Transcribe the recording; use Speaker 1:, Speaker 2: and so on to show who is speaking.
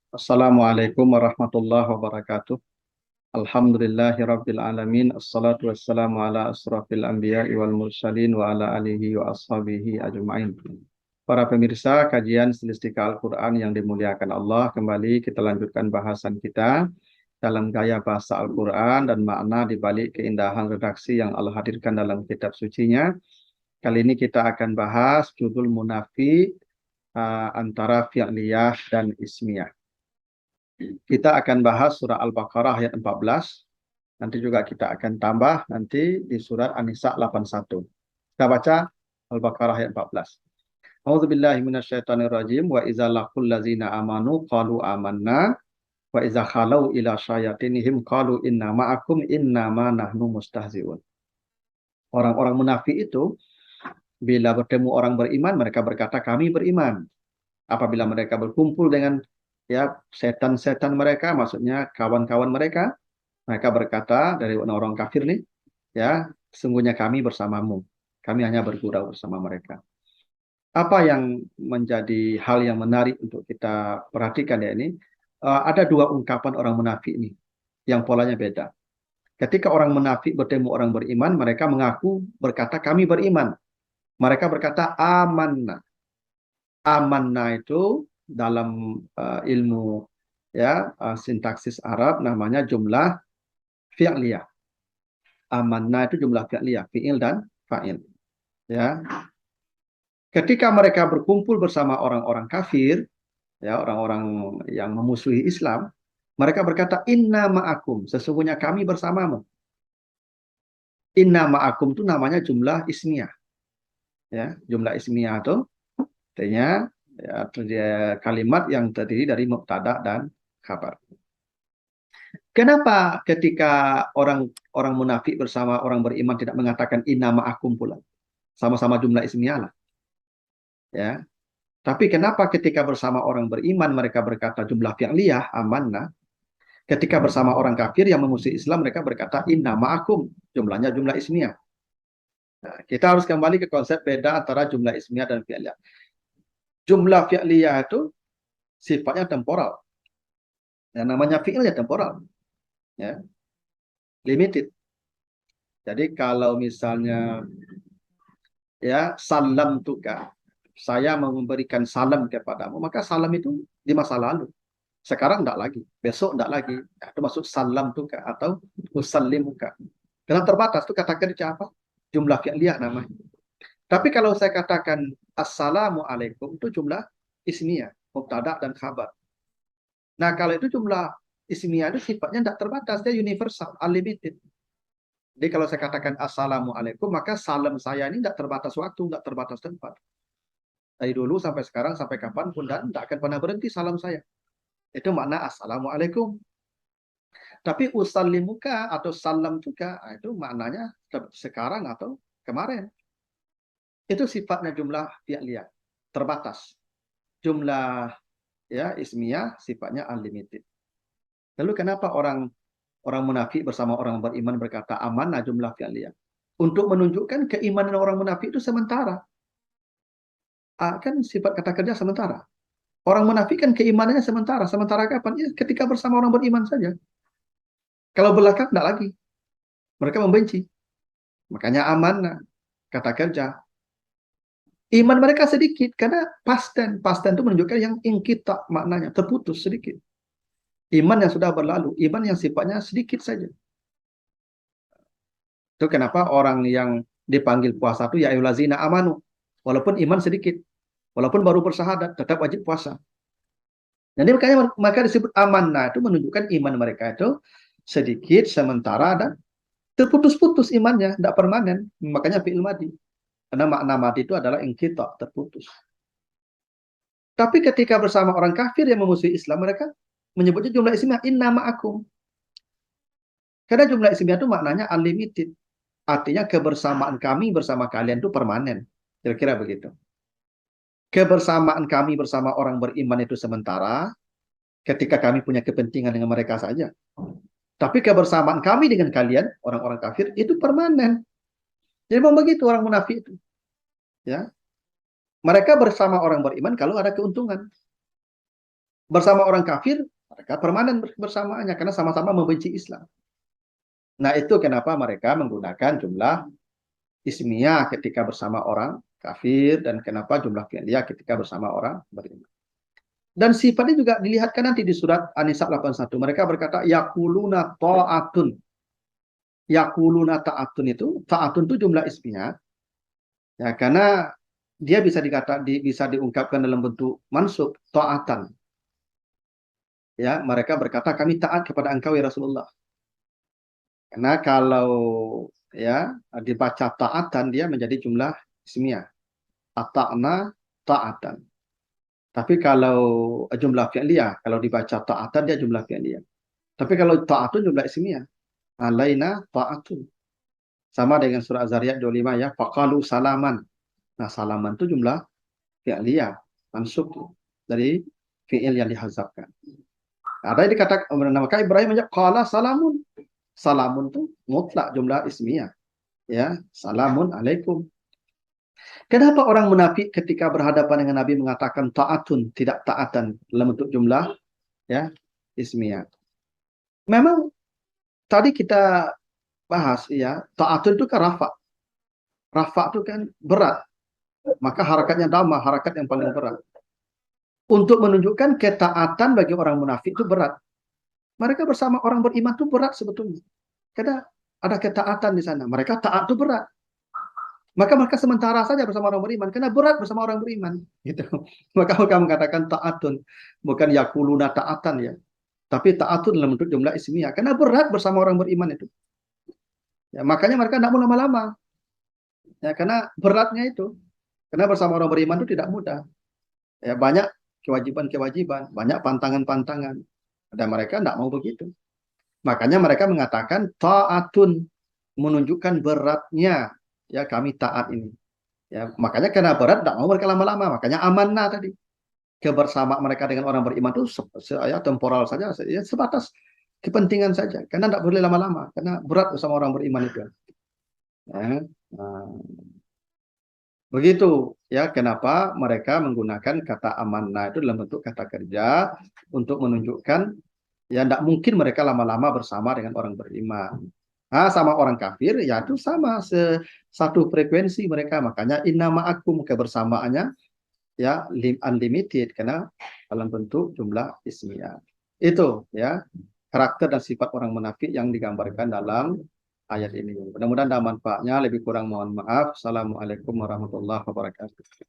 Speaker 1: Assalamualaikum warahmatullahi wabarakatuh. Alhamdulillahirabbil alamin. Assalatu wassalamu ala asrafil anbiya'i wal mursalin wa ala alihi wa ashabihi ajma'in. Para pemirsa kajian Stilistika Al-Quran yang dimuliakan Allah, kembali kita lanjutkan bahasan kita dalam gaya bahasa Al-Quran dan makna di balik keindahan redaksi yang Allah hadirkan dalam kitab sucinya. Kali ini kita akan bahas judul munafik antara fi'liyah dan ismiyah. Kita akan bahas surah Al-Baqarah ayat 14. Nanti juga kita akan tambah nanti di surat An-Nisa 81. Kita baca Al-Baqarah ayat 14. A'udzubillahi minasyaitonirrajim wa idza laqul ladzina amanu qalu amanna wa idza khalau ila syayatinihim qalu inna ma'akum innama nahnu mustahzi'un. Orang-orang munafik itu bila bertemu orang beriman mereka berkata kami beriman. Apabila mereka berkumpul dengan setan-setan mereka, maksudnya kawan-kawan mereka, mereka berkata dari orang kafir nih, sesungguhnya kami bersamamu, kami hanya bergurau bersama mereka. Apa yang menjadi hal yang menarik untuk kita perhatikan ya ini, ada dua ungkapan orang munafik ini, yang polanya beda. Ketika orang munafik bertemu orang beriman, mereka mengaku berkata kami beriman. Mereka berkata amanna. Amanna itu dalam ilmu sintaksis Arab namanya jumlah fi'liyah. Amanna itu jumlah fi'liyah, fi'il dan fa'il. Ya. Ketika mereka berkumpul bersama orang-orang kafir, orang-orang yang memusuhi Islam, mereka berkata inna ma'akum, sesungguhnya kami bersamamu. Inna ma'akum itu namanya jumlah ismiyah. Ya, jumlah ismiyah itu artinya kalimat yang terdiri dari mubtada dan khabar. Kenapa ketika orang munafik bersama orang beriman tidak mengatakan inna ma'akum pula? Sama-sama jumlah ismiyah lah. Ya. Tapi kenapa ketika bersama orang beriman mereka berkata jumlah fi'liyah amanna? Ketika bersama orang kafir yang memusuhi Islam mereka berkata inna ma'akum, jumlahnya jumlah ismiyah. Nah, kita harus kembali ke konsep beda antara jumlah ismiyah dan fi'liyah. Jumlah fi'liyah itu sifatnya temporal. Yang namanya fi'ilnya temporal. Ya. Limited. Jadi kalau misalnya salam tuka, saya memberikan salam kepadamu, maka salam itu di masa lalu. Sekarang enggak lagi, besok enggak lagi. Itu maksud salam tuka atau usallimuka. Karena terbatas itu kata kerja apa? Jumlah fi'liyah namanya. Tapi kalau saya katakan assalamualaikum itu jumlah ismiyah, mubtada dan khabar. Nah, kalau itu jumlah ismiyah itu sifatnya tidak terbatas, dia universal, unlimited. Jadi kalau saya katakan assalamualaikum, maka salam saya ini tidak terbatas waktu, tidak terbatas tempat. Dari dulu sampai sekarang, sampai kapanpun, dan tidak akan pernah berhenti salam saya. Itu makna assalamualaikum. Tapi usallimuka atau salam juga, itu maknanya sekarang atau kemarin. Itu sifatnya jumlah fi'liyah, terbatas. Jumlah ismiyah sifatnya unlimited. Lalu kenapa orang munafik bersama orang beriman berkata amanah jumlah fi'liyah? Untuk menunjukkan keimanan orang munafik itu sementara. Kan sifat kata kerja sementara. Orang munafik kan keimanannya sementara. Sementara kapan? Ya, ketika bersama orang beriman saja. Kalau belakang tidak lagi. Mereka membenci. Makanya amanah kata kerja. Iman mereka sedikit karena pasten. Pasten itu menunjukkan yang ingkita maknanya, terputus sedikit. Iman yang sudah berlalu, iman yang sifatnya sedikit saja. Itu kenapa orang yang dipanggil puasa itu ya ayyuhallazina amanu, walaupun iman sedikit, walaupun baru bersyahadat tetap wajib puasa. Jadi makanya maka disebut amanah itu menunjukkan iman mereka itu sedikit sementara dan terputus-putus imannya, tidak permanen. Makanya fi'il madi. Karena makna madi itu adalah ingkita, terputus. Tapi ketika bersama orang kafir yang memusuhi Islam, mereka menyebutnya jumlah ismiyah inna ma'akum. Karena jumlah ismiyah itu maknanya unlimited. Artinya kebersamaan kami bersama kalian itu permanen. Kira-kira begitu. Kebersamaan kami bersama orang beriman itu sementara, ketika kami punya kepentingan dengan mereka saja. Tapi kebersamaan kami dengan kalian, orang-orang kafir, itu permanen. Jadi memang begitu orang munafik itu. Ya. Mereka bersama orang beriman kalau ada keuntungan. Bersama orang kafir, mereka permanen bersamaannya karena sama-sama membenci Islam. Nah, itu kenapa mereka menggunakan jumlah ismiyah ketika bersama orang kafir dan kenapa jumlah fi'liyah ketika bersama orang beriman. Dan sifatnya juga dilihatkan nanti di surat An-Nisa 81. Mereka berkata yaquluna ta'atun. Yaquluna ta'atun itu jumlah ismiyah ya karena dia bisa diungkapkan dalam bentuk mansub ta'atan. Ya, mereka berkata kami taat kepada engkau ya Rasulullah. Karena kalau ya dibaca ta'atan dia menjadi jumlah ismiyah. Ata'na ta'atan. Tapi kalau jumlah fi'liyah, kalau dibaca ta'atan dia jumlah fi'liyah. Tapi kalau ta'atun jumlah ismiyah. Alaina ta'atun. Sama dengan surah Az-Zariyat 25 ya. Faqalu salaman. Nah, salaman itu jumlah fi'liyah. Mansub dari fi'il yang dihazabkan. Ada yang dikatakan, maka Ibrahim menjawab, qala salamun. Salamun itu mutlak jumlah ismiyah. Ya, salamun alaikum. Kenapa orang munafik ketika berhadapan dengan Nabi mengatakan ta'atun, tidak ta'atan dalam bentuk jumlah ya ismiyah. Memang tadi kita bahas ya, ta'atun itu kan rafa. Rafa itu kan berat. Maka harakatnya dhamma, harakat yang paling berat. Untuk menunjukkan ketaatan bagi orang munafik itu berat. Mereka bersama orang beriman itu berat sebetulnya. Karena ada ketaatan di sana. Mereka taat itu berat. Maka mereka sementara saja bersama orang beriman. Karena berat bersama orang beriman. Gitu. Maka mereka mengatakan ta'atun. Bukan yakuluna ta'atan ya. Tapi ta'atun dalam bentuk jumlah ismiyah. Karena berat bersama orang beriman itu. Ya, makanya mereka tidak mau lama-lama. Ya, karena beratnya itu. Karena bersama orang beriman itu tidak mudah. Ya, banyak kewajiban-kewajiban. Banyak pantangan-pantangan. Dan mereka tidak mau begitu. Makanya mereka mengatakan ta'atun. Menunjukkan beratnya. Ya, kami taat ini. Ya, makanya karena berat tidak mau mereka lama-lama. Makanya amanah tadi. Kebersamaan mereka dengan orang beriman itu ya, temporal saja. Ya, sebatas kepentingan saja. Karena tidak boleh lama-lama. Karena berat bersama orang beriman itu. Ya. Nah, begitu ya kenapa mereka menggunakan kata amanah itu dalam bentuk kata kerja untuk menunjukkan ya tidak mungkin mereka lama-lama bersama dengan orang beriman. Nah, sama orang kafir ya itu sama satu frekuensi mereka. Makanya inna ma'akum kebersamaannya ya unlimited karena dalam bentuk jumlah ismiyah. Itu ya karakter dan sifat orang munafik yang digambarkan dalam ayat ini. Mudah-mudahan ada manfaatnya. Lebih kurang mohon maaf. Assalamualaikum warahmatullahi wabarakatuh.